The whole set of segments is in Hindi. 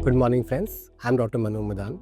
Good morning, friends. I'm Dr. Manu Madan.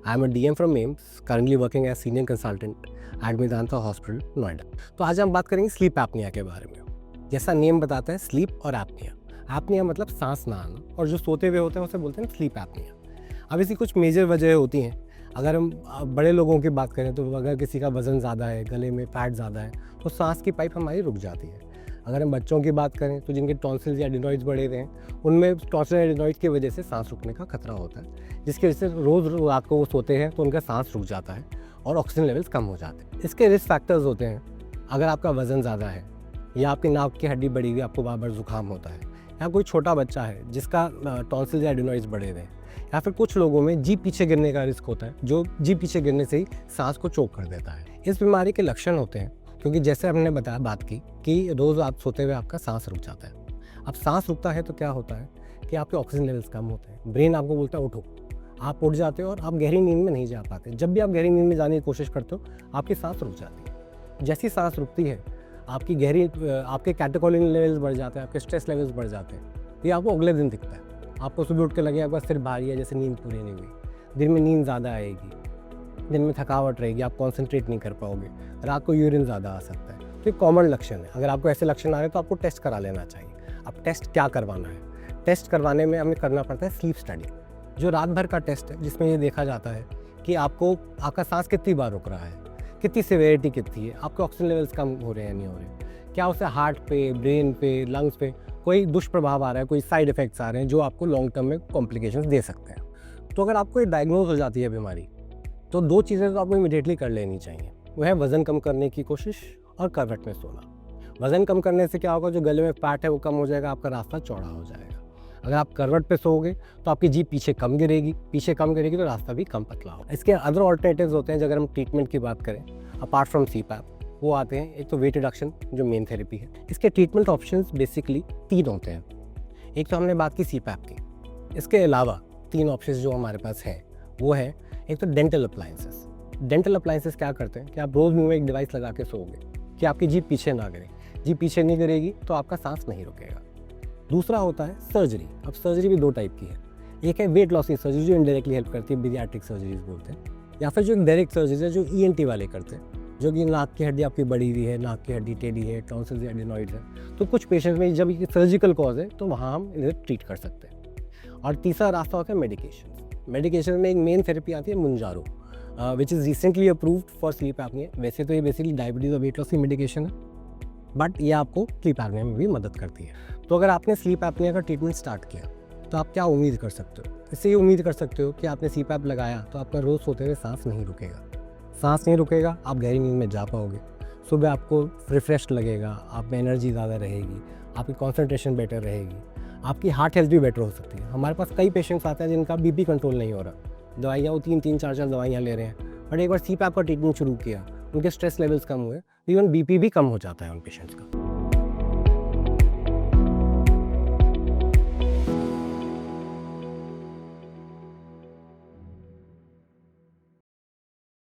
I'm a DM from AIIMS, currently working as senior consultant at Medanta Hospital, Noida. तो आज हम बात करेंगे स्लीप एपनिया के बारे में। जैसा नेम बताता है, स्लीप और एपनिया। एपनिया मतलब सांस ना आना, और जो सोते हुए होते हैं उसे बोलते हैं स्लीप एपनिया। अब इसकी कुछ मेजर वजह होती हैं। अगर हम बड़े लोगों की बात करें तो अगर किसी का वज़न ज़्यादा है, गले में फैट ज़्यादा है, तो सांस की पाइप हमारी रुक जाती है। अगर हम बच्चों की बात करें तो जिनके टॉन्सिल्स या एडिनॉइड्स बढ़े हुए हैं, उनमें टॉन्सिल एडिनॉइड्स की वजह से सांस रुकने का खतरा होता है, जिसकी वजह से रोज़ रात को वो सोते हैं तो उनका सांस रुक जाता है और ऑक्सीजन लेवल्स कम हो जाते हैं। इसके रिस्क फैक्टर्स होते हैं, अगर आपका वज़न ज़्यादा है या आपकी नाक की हड्डी बढ़ी हुई, आपको बार बार जुकाम होता है, या कोई छोटा बच्चा है जिसका टॉन्सिल्स या एडिनॉइड्स बढ़े हुए हैं, या फिर कुछ लोगों में जीभ पीछे गिरने का रिस्क होता है, जो जीभ पीछे गिरने से ही सांस को चोक कर देता है। इस बीमारी के लक्षण होते हैं, क्योंकि जैसे हमने बात की कि रोज़ आप सोते हुए आपका सांस रुक जाता है। अब सांस रुकता है तो क्या होता है कि आपके ऑक्सीजन लेवल्स कम होते हैं, ब्रेन आपको बोलता है उठो, आप उठ जाते हो और आप गहरी नींद में नहीं जा पाते। जब भी आप गहरी नींद में जाने की कोशिश करते हो, आपकी सांस रुक जाती है। जैसी सांस रुकती है, आपके कैटेकोलिन लेवल्स बढ़ जाते हैं, आपके स्ट्रेस लेवल्स बढ़ जाते हैं। ये आपको अगले दिन दिखता है। आपको सुबह उठ के लगे आपका सिर भारी है, जैसे नींद पूरी नहीं हुई, दिन में नींद ज़्यादा आएगी, दिन में थकावट रहेगी, आप कॉन्सेंट्रेट नहीं कर पाओगे, रात को यूरिन ज़्यादा आ सकता है। तो ये कॉमन लक्षण है। अगर आपको ऐसे लक्षण आ रहे हैं तो आपको टेस्ट करा लेना चाहिए। अब टेस्ट क्या करवाना है? टेस्ट करवाने में हमें करना पड़ता है स्लीप स्टडी, जो रात भर का टेस्ट है, जिसमें ये देखा जाता है कि आपका सांस कितनी बार रुक रहा है, कितनी सिवियरिटी कितनी है, आपके ऑक्सीजन लेवल्स कम हो रहे हैं या नहीं हो रहे, क्या उससे हार्ट पे, ब्रेन पे, लंग्स पे कोई दुष्प्रभाव आ रहा है, कोई साइड इफेक्ट्स आ रहे हैं जो आपको लॉन्ग टर्म में कॉम्प्लिकेशंस दे सकते हैं। तो अगर आपको ये डायग्नोज हो जाती है बीमारी, तो दो चीज़ें तो आपको इमीडिएटली कर लेनी चाहिए। वो है वज़न कम करने की कोशिश और करवट में सोना। वज़न कम करने से क्या होगा, जो गले में फैट है वो कम हो जाएगा, आपका रास्ता चौड़ा हो जाएगा। अगर आप करवट पे सोओगे तो आपकी जीभ पीछे कम गिरेगी तो रास्ता भी कम पतला होगा। इसके अदर ऑल्टरनेटिव्स होते हैं। अगर हम ट्रीटमेंट की बात करें, अपार्ट फ्रॉम सीपैप, वो आते हैं। एक तो वेट रिडक्शन, जो मेन थेरेपी है। इसके ट्रीटमेंट ऑप्शंस बेसिकली 3 होते हैं। एक तो हमने बात की सीपैप की। इसके अलावा 3 ऑप्शंस जो हमारे पास हैं वो है, एक तो डेंटल अप्लायंसेस। डेंटल अप्लायंसेस क्या करते हैं कि आप रोज़ मुंह में एक डिवाइस लगा के सोओगे कि आपकी जीभ पीछे ना गिरे। जीभ पीछे नहीं गिरेगी तो आपका सांस नहीं रुकेगा। दूसरा होता है सर्जरी। अब सर्जरी भी 2 टाइप की है। एक है वेट लॉस की सर्जरी, जो इनडायरेक्टली हेल्प करती है, पीडियाट्रिक सर्जरीज बोलते हैं, या फिर जो एक डायरेक्ट सर्जरी है जो ENT वाले करते हैं, जो कि नाक की हड्डी आपकी बढ़ी हुई है, नाक की हड्डी टेढ़ी है, टॉन्सिल्स या एडिनॉइड्स है, तो कुछ पेशेंट्स में जब ये सर्जिकल कॉज है तो वहाँ हम इन्हें ट्रीट कर सकते हैं। और तीसरा रास्ता होता है मेडिकेशन में एक मेन थेरेपी आती है Mounjaro, which is recently approved for sleep apnoea. वैसे तो ये बेसिकली डायबिटीज़ और वेट लॉस की मेडिकेशन है, बट ये आपको स्लीप एपनिया में भी मदद करती है। तो अगर आपने स्लीप एपनिया का ट्रीटमेंट स्टार्ट किया तो आप क्या उम्मीद कर सकते हो? इससे ये उम्मीद कर सकते हो कि आपने सीपैप लगाया तो आपका रोज़ सोते हुए सांस नहीं रुकेगा, आप गहरी नींद में जा पाओगे, सुबह आपको रिफ्रेश लगेगा, आप में एनर्जी ज़्यादा रहेगी, आपकी कॉन्सेंट्रेशन बेटर रहेगी, आपकी हार्ट हेल्थ भी बेटर हो सकती है। हमारे पास कई पेशेंट्स आते हैं जिनका BP कंट्रोल नहीं हो रहा, दवाइयाँ वो 3-3, 4-4 दवाइयाँ ले रहे हैं, बट एक बार सीपैप का ट्रीटमेंट शुरू किया, उनके स्ट्रेस लेवल्स कम हुए, इवन BP भी कम हो जाता है उन पेशेंट्स का।